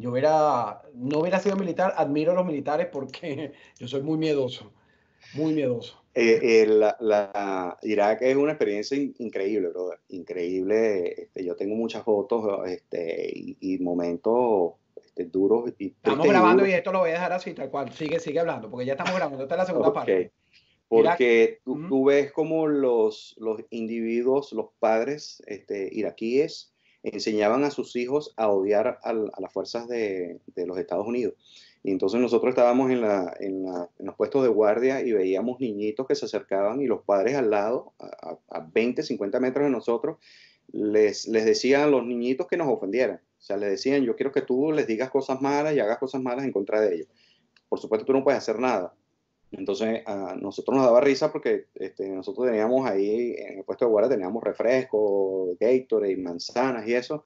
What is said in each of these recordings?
no hubiera sido militar, admiro a los militares porque yo soy muy miedoso, muy miedoso. Irak es una experiencia increíble, brother. Increíble. Yo tengo muchas fotos y momentos duros y Estamos tristes y grabando duros. y esto lo voy a dejar así, tal cual. Sigue hablando, porque ya estamos grabando. Esta es la segunda Ok. parte. Irak. Porque Ujú. tú ves como los individuos, los padres iraquíes, enseñaban a sus hijos a odiar a las fuerzas de los Estados Unidos. Y entonces nosotros estábamos en los puestos de guardia y veíamos niñitos que se acercaban y los padres al lado, a 20, 50 metros de nosotros, les decían a los niñitos que nos ofendieran. O sea, les decían, yo quiero que tú les digas cosas malas y hagas cosas malas en contra de ellos. Por supuesto, tú no puedes hacer nada. Entonces, a nosotros nos daba risa porque nosotros teníamos ahí, en el puesto de guardia, teníamos refresco, Gatorade, manzanas y eso,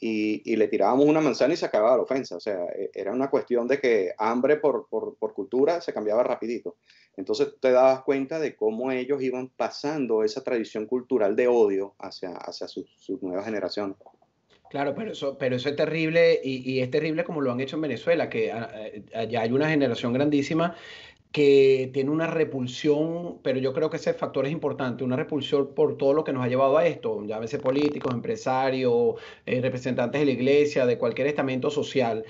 y le tirábamos una manzana y se acababa la ofensa. O sea, era una cuestión de que hambre por cultura se cambiaba rapidito. Entonces, te dabas cuenta de cómo ellos iban pasando esa tradición cultural de odio hacia sus nuevas generaciones. Claro, pero eso es terrible y es terrible como lo han hecho en Venezuela, que allá hay una generación grandísima que tiene una repulsión, pero yo creo que ese factor es importante, una repulsión por todo lo que nos ha llevado a esto, llámese políticos, empresarios, representantes de la iglesia, de cualquier estamento social.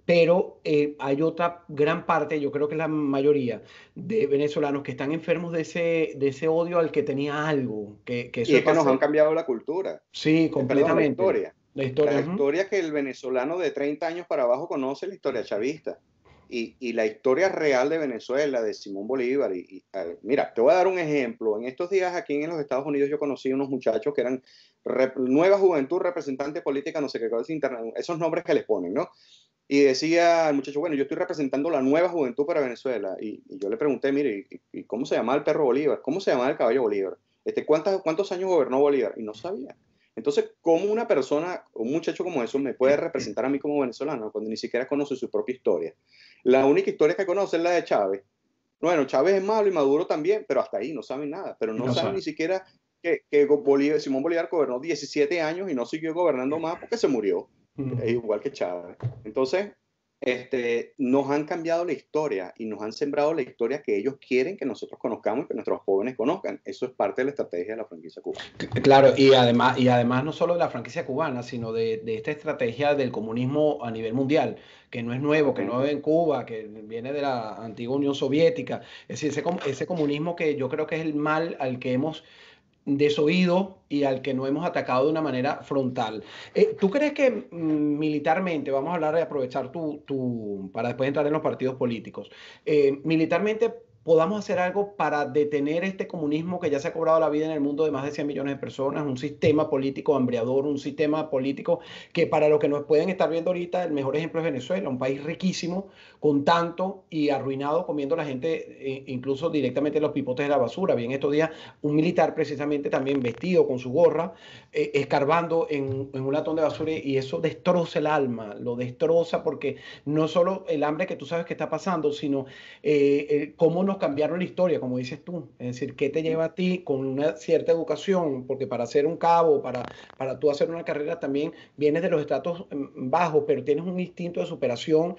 Pero hay otra gran parte, yo creo que es la mayoría de venezolanos que están enfermos de ese odio al que tenía algo, que Y eso es es que nos han base. cambiado la cultura, Sí, perdón, la completamente. historia. La historia. La Ujú. historia que el venezolano de 30 años para abajo conoce, la historia chavista. Y la historia real de Venezuela, de Simón Bolívar. Mira, te voy a dar un ejemplo. En estos días aquí en los Estados Unidos yo conocí unos muchachos que eran Nueva Juventud, representante política, no sé qué cosa, esos nombres que les ponen, ¿no? Y decía el muchacho, bueno, yo estoy representando la nueva juventud para Venezuela. Y yo le pregunté, mire, ¿y cómo se llama el perro Bolívar? ¿Cómo se llama el caballo Bolívar? ¿Cuántos años gobernó Bolívar? Y no sabía. Entonces, ¿cómo una persona, un muchacho como eso, me puede representar a mí como venezolano cuando ni siquiera conoce su propia historia? La única historia que conoce es la de Chávez. Bueno, Chávez es malo y Maduro también, pero hasta ahí no saben nada. Pero no No saben sabe. ni siquiera que Simón Bolívar gobernó 17 años y no siguió gobernando más porque se murió, Ujú. igual que Chávez. Entonces, nos han cambiado la historia y nos han sembrado la historia que ellos quieren que nosotros conozcamos y que nuestros jóvenes conozcan. Eso es parte de la estrategia de la franquicia cubana. Claro, y además no solo de la franquicia cubana, sino de esta estrategia del comunismo a nivel mundial, que no es nuevo, que no es en Cuba, que viene de la antigua Unión Soviética. Es decir, ese comunismo que yo creo que es el mal al que hemos desoído y al que no hemos atacado de una manera frontal. ¿Tú crees que militarmente, vamos a hablar de aprovechar para después entrar en los partidos políticos, militarmente podamos hacer algo para detener este comunismo que ya se ha cobrado la vida en el mundo de más de 100 millones de personas, un sistema político hambreador, un sistema político que para lo que nos pueden estar viendo ahorita, el mejor ejemplo es Venezuela, un país riquísimo, con tanto y arruinado, comiendo la gente, incluso directamente los pipotes de la basura? Bien, estos días un militar precisamente también vestido con su gorra, escarbando en un latón de basura y eso destroza el alma, lo destroza porque no solo el hambre que tú sabes que está pasando, sino cómo nos cambiaron la historia, como dices tú. Es decir, qué te lleva a ti con una cierta educación, porque para ser un cabo, para tú hacer una carrera también vienes de los estratos bajos, pero tienes un instinto de superación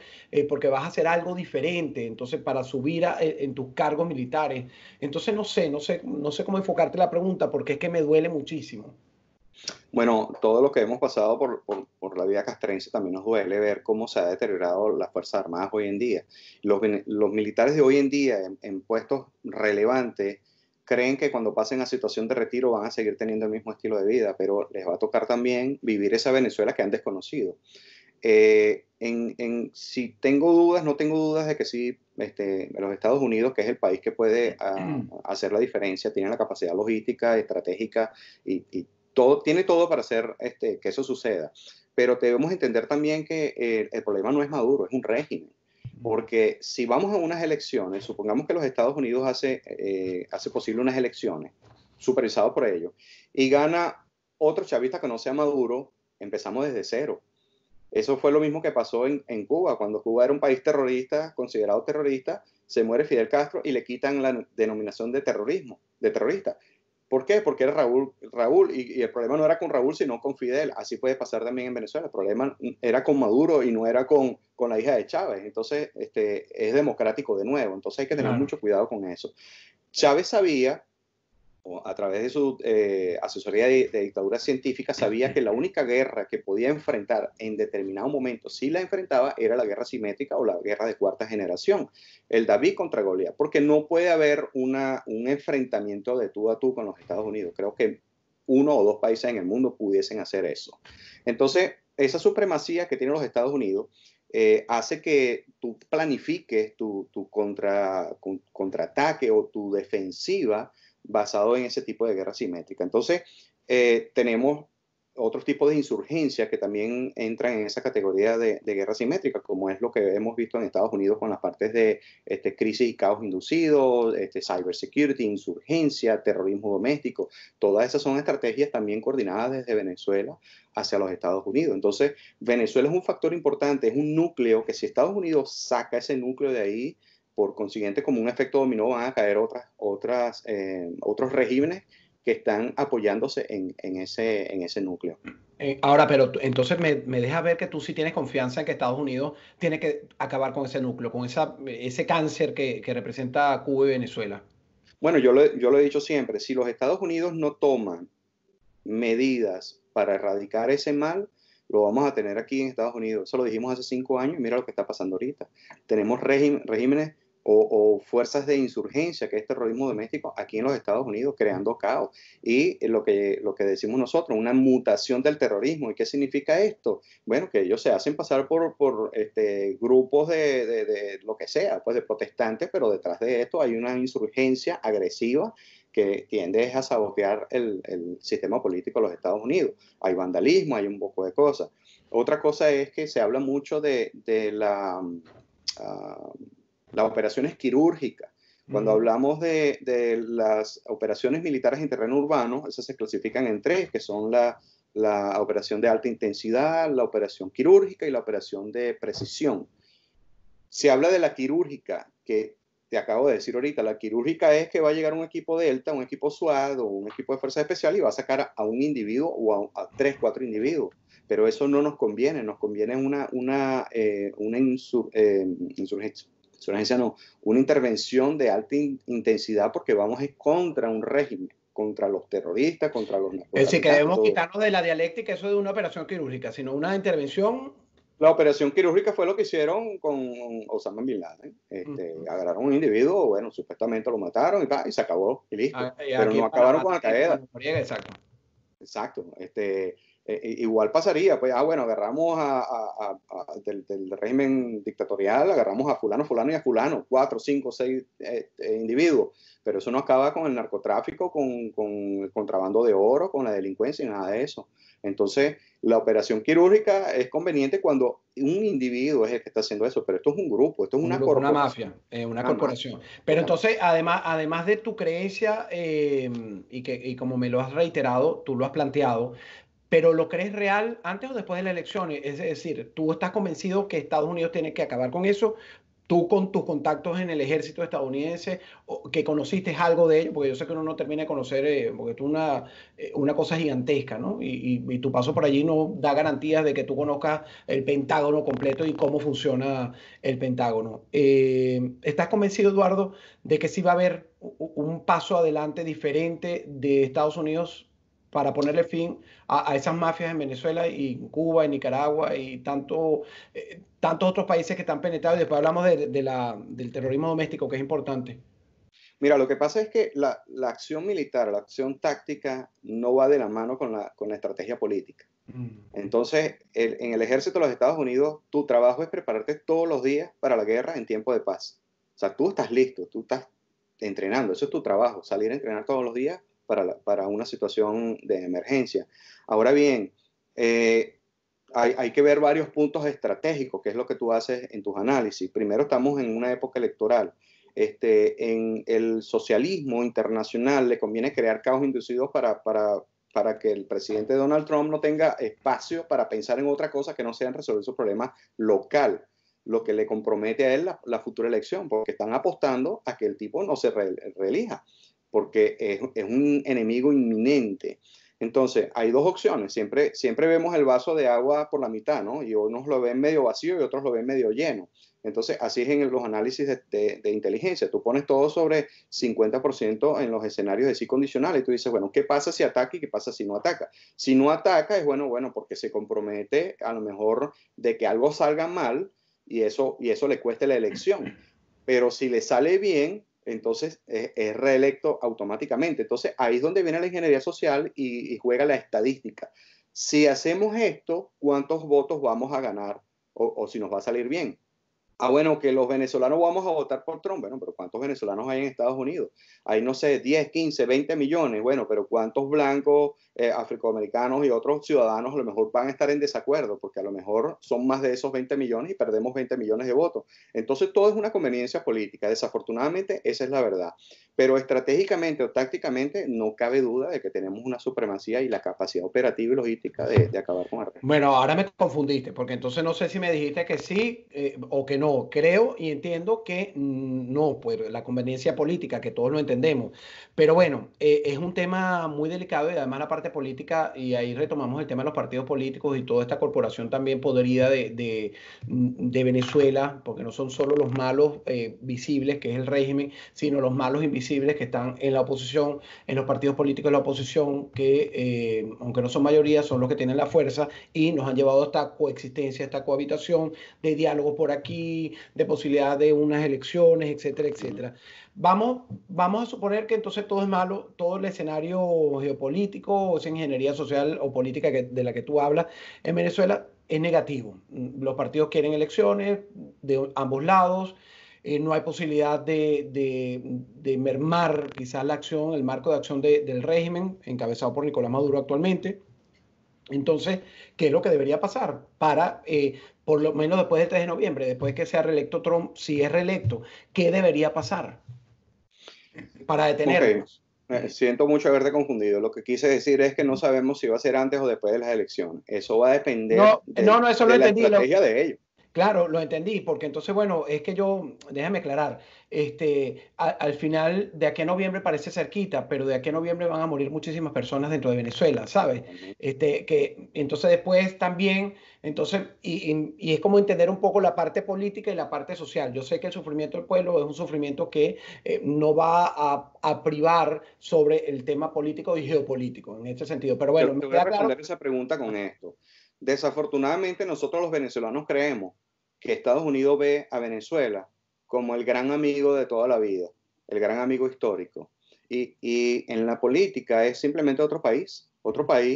porque vas a hacer algo diferente, entonces para subir en tus cargos militares. Entonces no sé cómo enfocarte la pregunta porque es que me duele muchísimo. Bueno, todo lo que hemos pasado por la vida castrense también nos duele ver cómo se ha deteriorado las Fuerzas Armadas hoy en día. Los militares de hoy en día en puestos relevantes creen que cuando pasen a situación de retiro van a seguir teniendo el mismo estilo de vida, pero les va a tocar también vivir esa Venezuela que han desconocido. Si tengo dudas, no tengo dudas de que sí, los Estados Unidos, que es el país que puede hacer la diferencia, tiene la capacidad logística, estratégica y todo, tiene todo para hacer que eso suceda. Pero debemos entender también que el problema no es Maduro, es un régimen. Porque si vamos a unas elecciones, supongamos que los Estados Unidos hace posible unas elecciones, supervisado por ellos, y gana otro chavista que no sea Maduro, empezamos desde cero. Eso fue lo mismo que pasó en Cuba, cuando Cuba era un país terrorista, considerado terrorista, se muere Fidel Castro y le quitan la denominación de terrorismo, de terrorista. ¿Por qué? Porque era Raúl y el problema no era con Raúl, sino con Fidel. Así puede pasar también en Venezuela. El problema era con Maduro y no era con la hija de Chávez. Entonces, es democrático de nuevo. Entonces hay que tener mucho cuidado con eso. Chávez sabía, a través de su asesoría de dictadura científica, sabía que la única guerra que podía enfrentar en determinado momento, si la enfrentaba, era la guerra simétrica o la guerra de cuarta generación, el David contra Goliat, porque no puede haber un enfrentamiento de tú a tú con los Estados Unidos. Creo que uno o dos países en el mundo pudiesen hacer eso. Entonces, esa supremacía que tienen los Estados Unidos hace que tú planifiques tu contraataque o tu defensiva basado en ese tipo de guerra simétrica. Entonces, tenemos otros tipos de insurgencia que también entran en esa categoría de guerra simétrica, como es lo que hemos visto en Estados Unidos con las partes de crisis y caos inducido, cybersecurity, insurgencia, terrorismo doméstico. Todas esas son estrategias también coordinadas desde Venezuela hacia los Estados Unidos. Entonces, Venezuela es un factor importante, es un núcleo que si Estados Unidos saca ese núcleo de ahí, por consiguiente, como un efecto dominó, van a caer otros regímenes que están apoyándose en ese núcleo. Ahora, pero entonces me deja ver que tú sí tienes confianza en que Estados Unidos tiene que acabar con ese núcleo, con ese cáncer que representa Cuba y Venezuela. Bueno, yo lo he dicho siempre, si los Estados Unidos no toman medidas para erradicar ese mal, lo vamos a tener aquí en Estados Unidos. Eso lo dijimos hace 5 años y mira lo que está pasando ahorita. Tenemos regímenes o fuerzas de insurgencia, que es terrorismo doméstico, aquí en los Estados Unidos, creando caos. Y lo que decimos nosotros, una mutación del terrorismo. ¿Y qué significa esto? Bueno, que ellos se hacen pasar por grupos de lo que sea, pues de protestantes, pero detrás de esto hay una insurgencia agresiva que tiende a sabotear el sistema político de los Estados Unidos. Hay vandalismo, hay un poco de cosas. Otra cosa es que se habla mucho de las operaciones quirúrgicas. Cuando hablamos de las operaciones militares en terreno urbano, esas se clasifican en 3, que son la operación de alta intensidad, la operación quirúrgica y la operación de precisión. Se habla de la quirúrgica, que te acabo de decir ahorita, la quirúrgica es que va a llegar un equipo Delta, un equipo SWAT o un equipo de fuerza especial y va a sacar a un individuo o a 3, 4 individuos. Pero eso no nos conviene una insurgencia, no, una intervención de alta intensidad porque vamos contra un régimen, contra los terroristas, contra los narcotraficantes. Es decir, que debemos quitarnos de la dialéctica eso de una operación quirúrgica, sino una intervención. La operación quirúrgica fue lo que hicieron con Osama Bin Laden. Agarraron a un individuo, bueno, supuestamente lo mataron y se acabó y listo. Pero no acabaron con Al-Qaeda. Exacto. Exacto. Igual pasaría, pues, bueno, agarramos del régimen dictatorial, agarramos a fulano y a fulano, 4, 5, 6 individuos, pero eso no acaba con el narcotráfico, con el contrabando de oro, con la delincuencia y nada de eso. Entonces, la operación quirúrgica es conveniente cuando un individuo es el que está haciendo eso, pero esto es un grupo, esto es una corporación. Una mafia, una corporación. Pero entonces, además de tu creencia, y como me lo has reiterado, tú lo has planteado, pero ¿lo crees real antes o después de las elecciones? Es decir, ¿tú estás convencido que Estados Unidos tiene que acabar con eso? Tú con tus contactos en el ejército estadounidense, que conociste algo de ello, porque yo sé que uno no termina de conocer, porque tú una cosa gigantesca, ¿no? Y tu paso por allí no da garantías de que tú conozcas el Pentágono completo y cómo funciona el Pentágono. ¿Estás convencido, Eduardo, de que sí va a haber un paso adelante diferente de Estados Unidos para ponerle fin a esas mafias en Venezuela y en Cuba, en Nicaragua y tantos otros países que están penetrados? Y después hablamos del terrorismo doméstico, que es importante. Mira, lo que pasa es que la acción militar, la acción táctica no va de la mano con la estrategia política. Entonces, en el ejército de los Estados Unidos, tu trabajo es prepararte todos los días para la guerra en tiempo de paz. O sea, tú estás listo, tú estás entrenando, eso es tu trabajo, salir a entrenar todos los días para una situación de emergencia. Ahora bien, hay que ver varios puntos estratégicos, que es lo que tú haces en tus análisis. Primero, estamos en una época electoral. En el socialismo internacional le conviene crear caos inducidos para que el presidente Donald Trump no tenga espacio para pensar en otra cosa que no sea en resolver su problema local, lo que le compromete a él la futura elección, porque están apostando a que el tipo no se reelija. porque es un enemigo inminente. Entonces, hay dos opciones. Siempre vemos el vaso de agua por la mitad, ¿no? Y unos lo ven medio vacío y otros lo ven medio lleno. Entonces, así es en los análisis de inteligencia. Tú pones todo sobre 50% en los escenarios de sí condicionales y tú dices, bueno, ¿qué pasa si ataca y qué pasa si no ataca? Si no ataca es bueno, porque se compromete a lo mejor de que algo salga mal y eso le cueste la elección. Pero si le sale bien, entonces es reelecto automáticamente. Entonces ahí es donde viene la ingeniería social y juega la estadística. Si hacemos esto, ¿cuántos votos vamos a ganar o si nos va a salir bien? Bueno, que los venezolanos vamos a votar por Trump. Bueno, pero ¿cuántos venezolanos hay en Estados Unidos? Hay, no sé, 10, 15, 20 millones. Bueno, pero ¿cuántos blancos, afroamericanos y otros ciudadanos a lo mejor van a estar en desacuerdo? Porque a lo mejor son más de esos 20 millones y perdemos 20 millones de votos. Entonces, todo es una conveniencia política. Desafortunadamente, esa es la verdad. Pero estratégicamente o tácticamente, no cabe duda de que tenemos una supremacía y la capacidad operativa y logística de acabar con el resto. Bueno, ahora me confundiste, porque entonces no sé si me dijiste que sí o que no. Creo y entiendo que no, pues la conveniencia política, que todos lo entendemos. Pero bueno, es un tema muy delicado y además la parte política, y ahí retomamos el tema de los partidos políticos y toda esta corporación también podrida de Venezuela, porque no son solo los malos visibles, que es el régimen, sino los malos invisibles que están en la oposición, en los partidos políticos de la oposición, que aunque no son mayoría, son los que tienen la fuerza y nos han llevado a esta coexistencia, esta cohabitación de diálogo por aquí, de posibilidad de unas elecciones, etcétera, etcétera. Vamos a suponer que entonces todo es malo, todo el escenario geopolítico, o esa ingeniería social o política de la que tú hablas en Venezuela es negativo. Los partidos quieren elecciones de ambos lados. No hay posibilidad de mermar quizás la acción, el marco de acción del régimen encabezado por Nicolás Maduro actualmente. Entonces, ¿qué es lo que debería pasar para, por lo menos después del 3 de noviembre, después de que sea reelecto Trump, si es reelecto, qué debería pasar para Ok, detenerlos? siento mucho haberte confundido. Lo que quise decir es que no sabemos si va a ser antes o después de las elecciones. Eso va a depender No, no, no, eso lo de la entendí. estrategia de ellos. Claro, lo entendí, porque entonces, bueno, es que déjame aclarar, al final de aquí a noviembre parece cerquita, pero de aquí a noviembre van a morir muchísimas personas dentro de Venezuela, ¿sabes? Que entonces después también, entonces, y es como entender un poco la parte política y la parte social. Yo sé que el sufrimiento del pueblo es un sufrimiento que no va a privar sobre el tema político y geopolítico, en este sentido, pero bueno, me Te voy a queda claro. responder esa pregunta con esto. Desafortunadamente, nosotros los venezolanos creemos que Estados Unidos ve a Venezuela como el gran amigo de toda la vida, el gran amigo histórico. Y en la política es simplemente otro país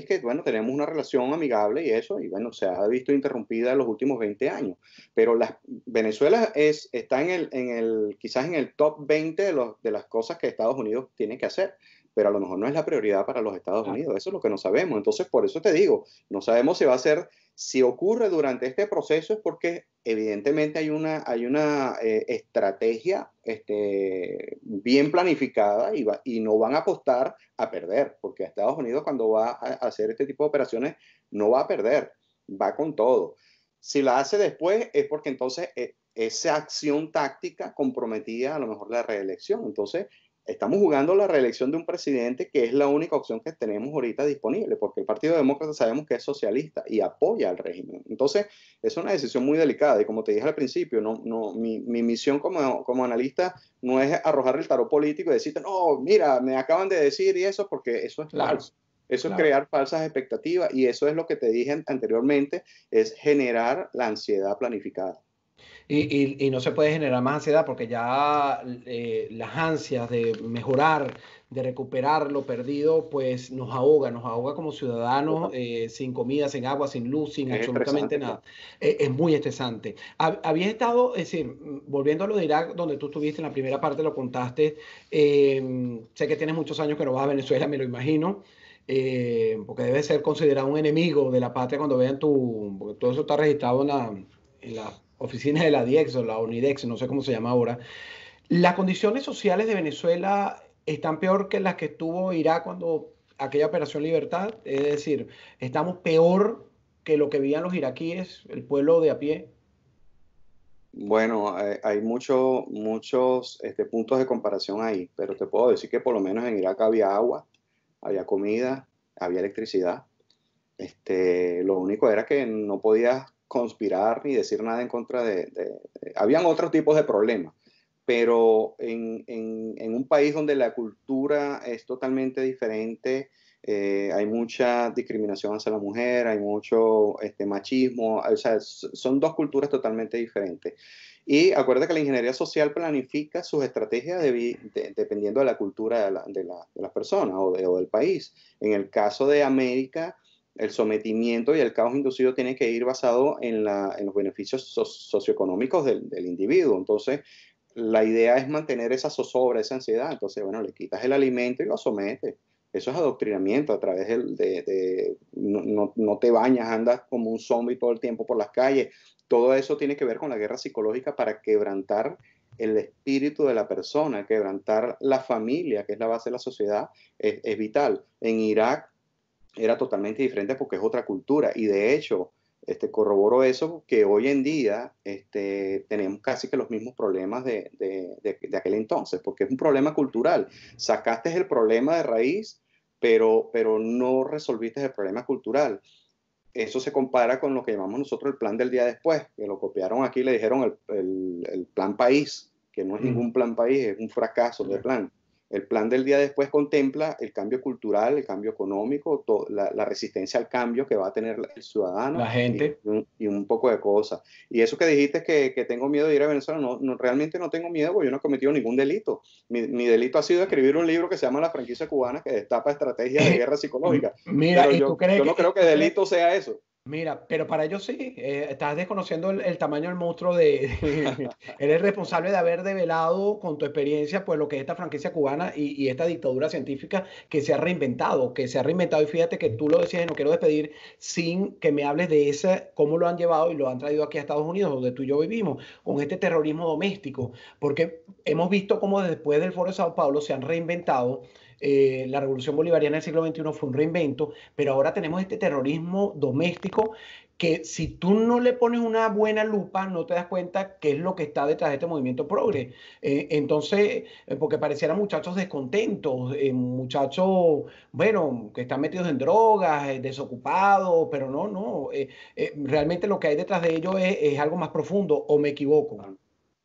que, bueno, tenemos una relación amigable y eso, y bueno, se ha visto interrumpida en los últimos 20 años. Pero Venezuela está quizás en el top 20 de las cosas que Estados Unidos tiene que hacer, pero a lo mejor no es la prioridad para los Estados Unidos. Eso es lo que no sabemos. Entonces, por eso te digo, no sabemos si va a ser, si ocurre durante este proceso, es porque evidentemente hay una estrategia bien planificada y no van a apostar a perder, porque Estados Unidos cuando va a hacer este tipo de operaciones no va a perder, va con todo. Si la hace después es porque entonces esa acción táctica comprometía a lo mejor la reelección. Entonces, estamos jugando la reelección de un presidente que es la única opción que tenemos ahorita disponible, porque el Partido Demócrata sabemos que es socialista y apoya al régimen. Entonces, es una decisión muy delicada y como te dije al principio, mi misión como analista no es arrojar el tarot político y decirte, no, mira, me acaban de decir y eso, porque eso es Claro, falso. Eso es claro. crear falsas expectativas y eso es lo que te dije anteriormente, es generar la ansiedad planificada. Y no se puede generar más ansiedad porque ya las ansias de mejorar, de recuperar lo perdido, pues nos ahoga como ciudadanos, Total. sin comida, sin agua, sin luz, sin Es absolutamente estresante, nada. claro. Es muy estresante. Habías estado, es decir, volviendo a lo de Irak, donde tú estuviste en la primera parte, lo contaste, sé que tienes muchos años que no vas a Venezuela, me lo imagino. Porque debe ser considerado un enemigo de la patria cuando vean porque todo eso está registrado en la oficina de la DIEX o la UNIDEX, no sé cómo se llama ahora. Las condiciones sociales de Venezuela están peor que las que tuvo Irak cuando aquella Operación Libertad, es decir, estamos peor que lo que vivían los iraquíes, el pueblo de a pie. Bueno, hay muchos puntos de comparación ahí, pero te puedo decir que por lo menos en Irak había agua, había comida, había electricidad. Lo único era que no podías conspirar ni decir nada en contra habían otros tipos de problemas, pero en un país donde la cultura es totalmente diferente, hay mucha discriminación hacia la mujer, hay mucho machismo, o sea, son dos culturas totalmente diferentes. Y acuérdate que la ingeniería social planifica sus estrategias dependiendo de la cultura de las personas o del país. En el caso de América, el sometimiento y el caos inducido tiene que ir basado en los beneficios socioeconómicos del individuo. Entonces, la idea es mantener esa zozobra, esa ansiedad. Entonces, bueno, le quitas el alimento y lo sometes. Eso es adoctrinamiento a través no te bañas, andas como un zombie todo el tiempo por las calles. Todo eso tiene que ver con la guerra psicológica para quebrantar el espíritu de la persona, quebrantar la familia, que es la base de la sociedad, es vital. En Irak era totalmente diferente porque es otra cultura y de hecho corroboro eso que hoy en día tenemos casi que los mismos problemas de aquel entonces, porque es un problema cultural. Sacaste el problema de raíz, pero no resolviste el problema cultural. Eso se compara con lo que llamamos nosotros el plan del día después, que lo copiaron aquí, le dijeron el plan país, que no es ningún plan país, es un fracaso de plan. El plan del día después contempla el cambio cultural, el cambio económico, la resistencia al cambio que va a tener el ciudadano La gente. y un poco de cosas. Y eso que dijiste que tengo miedo de ir a Venezuela, realmente no tengo miedo porque yo no he cometido ningún delito. Mi delito ha sido escribir un libro que se llama La franquicia cubana, que destapa estrategias de guerra psicológica. Mira, Pero ¿y tú crees yo no creo que delito sea eso. Mira, pero para ellos sí, estás desconociendo el tamaño del monstruo de... Eres responsable de haber develado con tu experiencia pues lo que es esta franquicia cubana y esta dictadura científica que se ha reinventado y fíjate que tú lo decías y no quiero despedir sin que me hables de ese, cómo lo han llevado y lo han traído aquí a Estados Unidos, donde tú y yo vivimos, con este terrorismo doméstico, porque hemos visto cómo después del Foro de Sao Paulo se han reinventado. La revolución bolivariana del siglo XXI fue un reinvento, pero ahora tenemos este terrorismo doméstico que si tú no le pones una buena lupa, no te das cuenta qué es lo que está detrás de este movimiento progre. Porque parecieran muchachos descontentos, muchachos, bueno, que están metidos en drogas, desocupados, pero realmente lo que hay detrás de ellos es algo más profundo, o me equivoco.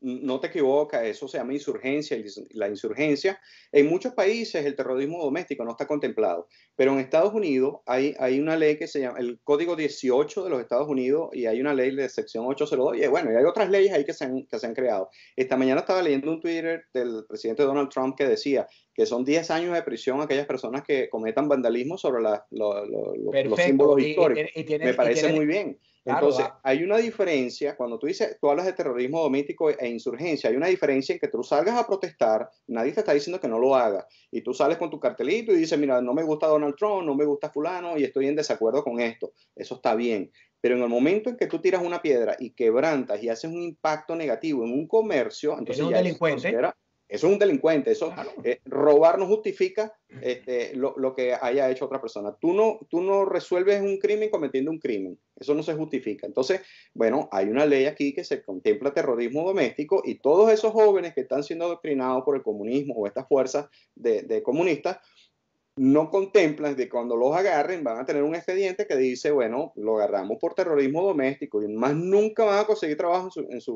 No te equivocas, eso se llama insurgencia. Y la insurgencia, en muchos países el terrorismo doméstico no está contemplado, pero en Estados Unidos hay una ley que se llama el Código 18 de los Estados Unidos y hay una ley de sección 802 y bueno, y hay otras leyes ahí que se han creado. Esta mañana estaba leyendo un Twitter del presidente Donald Trump que decía que son 10 años de prisión a aquellas personas que cometan vandalismo sobre los Perfecto. símbolos históricos. Me parece muy bien. Claro, Entonces, hay una diferencia, cuando tú hablas de terrorismo doméstico e insurgencia, hay una diferencia en que tú salgas a protestar, nadie te está diciendo que no lo hagas, y tú sales con tu cartelito y dices, mira, no me gusta Donald Trump, no me gusta fulano y estoy en desacuerdo con esto. Eso está bien. Pero en el momento en que tú tiras una piedra y quebrantas y haces un impacto negativo en un comercio, eres entonces un ya eso se delincuente. considera, eso es un delincuente, Claro. robar no justifica lo que haya hecho otra persona. Tú no resuelves un crimen cometiendo un crimen, eso no se justifica. Entonces, bueno, hay una ley aquí que se contempla terrorismo doméstico y todos esos jóvenes que están siendo adoctrinados por el comunismo o estas fuerzas de comunistas, no contemplan de cuando los agarren van a tener un expediente que dice, bueno, lo agarramos por terrorismo doméstico y más nunca van a conseguir trabajo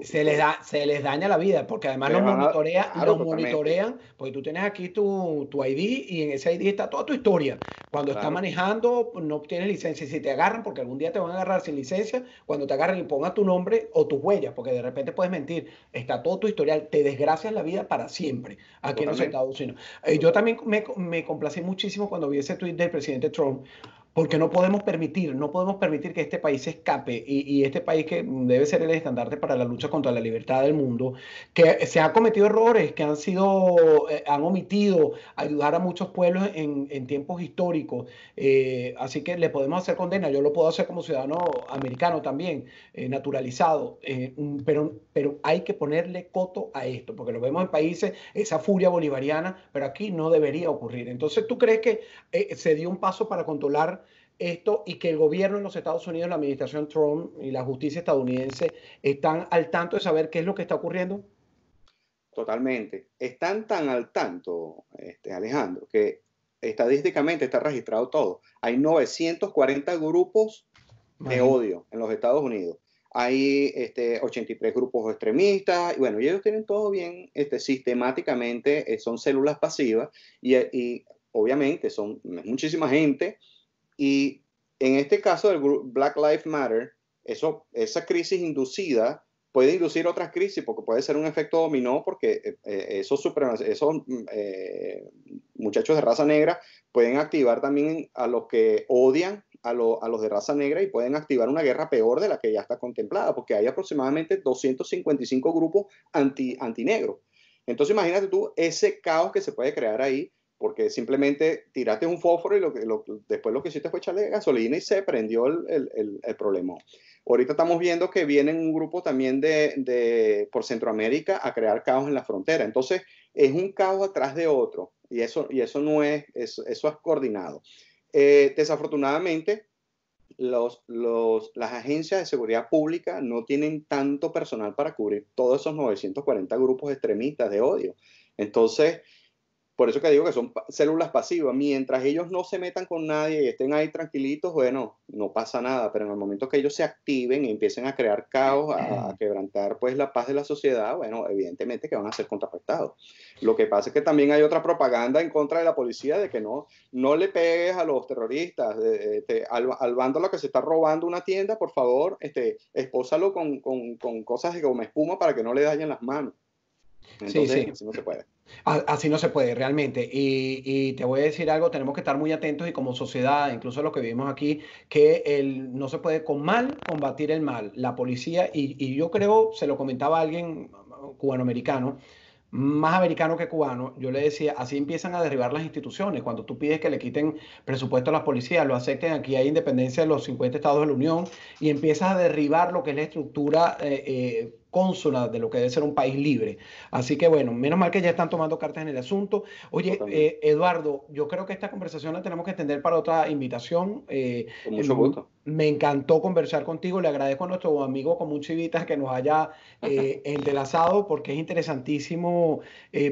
Se les daña la vida, porque además claro, los totalmente, monitorean, porque tú tienes aquí tu ID y en ese ID está toda tu historia. Cuando estás claro. manejando, no tienes licencia. Si te agarran, porque algún día te van a agarrar sin licencia, cuando te agarren y pongas tu nombre o tus huellas, porque de repente puedes mentir, está todo tu historial, te desgracias la vida para siempre aquí en los Totalmente. Estados Unidos. Yo también me complací muchísimo cuando vi ese tweet del presidente Trump, porque no podemos permitir que este país se escape y este país que debe ser el estandarte para la lucha contra la libertad del mundo, que se han cometido errores, que han omitido ayudar a muchos pueblos en tiempos históricos. Así que le podemos hacer condena, yo lo puedo hacer como ciudadano americano también, naturalizado, pero hay que ponerle coto a esto, porque lo vemos en países, esa furia bolivariana, pero aquí no debería ocurrir. Entonces, ¿tú crees que se dio un paso para controlar esto y que el gobierno en los Estados Unidos, la administración Trump y la justicia estadounidense están al tanto de saber qué es lo que está ocurriendo? Totalmente. Están tan al tanto, Alejandro, que estadísticamente está registrado todo. Hay 940 grupos de Imagínate. odio en los Estados Unidos. Hay 83 grupos extremistas, y bueno, y ellos tienen todo bien sistemáticamente, son células pasivas, y obviamente son muchísima gente, y en este caso del Black Lives Matter, esa crisis inducida puede inducir otras crisis, porque puede ser un efecto dominó, porque esos muchachos de raza negra pueden activar también a los que odian a los de raza negra, y pueden activar una guerra peor de la que ya está contemplada, porque hay aproximadamente 255 grupos antinegros. Entonces imagínate tú ese caos que se puede crear ahí, porque simplemente tiraste un fósforo y después lo que hiciste fue echarle gasolina y se prendió el problema. Ahorita estamos viendo que vienen un grupo también por Centroamérica a crear caos en la frontera. Entonces, es un caos atrás de otro, y eso no es, eso es coordinado. Desafortunadamente, las agencias de seguridad pública no tienen tanto personal para cubrir todos esos 940 grupos extremistas de odio. Entonces, por eso que digo que son células pasivas. Mientras ellos no se metan con nadie y estén ahí tranquilitos, bueno, no pasa nada. Pero en el momento que ellos se activen y empiecen a crear caos, a quebrantar pues la paz de la sociedad, bueno, evidentemente que van a ser contrarrestados. Lo que pasa es que también hay otra propaganda en contra de la policía de que no le pegues a los terroristas, al vándalo que se está robando una tienda, por favor, espósalo con cosas de goma espuma para que no le dañen las manos. Sí, Entonces, sí. así no se puede. Así no se puede realmente. Y te voy a decir algo, tenemos que estar muy atentos y como sociedad, incluso los que vivimos aquí, que no se puede con mal combatir el mal. La policía, y yo creo, se lo comentaba a alguien cubanoamericano, más americano que cubano, yo le decía, así empiezan a derribar las instituciones. Cuando tú pides que le quiten presupuesto a las policías, lo acepten, aquí hay independencia de los 50 estados de la Unión, y empiezas a derribar lo que es la estructura cónsula de lo que debe ser un país libre. Así que bueno, menos mal que ya están tomando cartas en el asunto. Oye, Totalmente. Eduardo, yo creo que esta conversación la tenemos que extender para otra invitación. Con mucho gusto. Me encantó conversar contigo. Le agradezco a nuestro amigo Común Chivitas que nos haya entrelazado porque es interesantísimo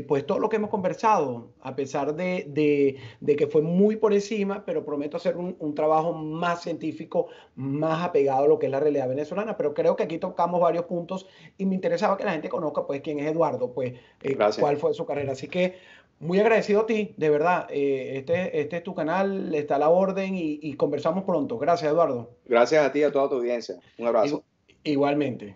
pues todo lo que hemos conversado, a pesar de que fue muy por encima, pero prometo hacer un trabajo más científico, más apegado a lo que es la realidad venezolana. Pero creo que aquí tocamos varios puntos y me interesaba que la gente conozca pues quién es Eduardo, pues Gracias. cuál fue su carrera. Así que muy agradecido a ti, de verdad. Este es tu canal, está a la orden y conversamos pronto. Gracias, Eduardo. Gracias a ti y a toda tu audiencia. Un abrazo. Igualmente.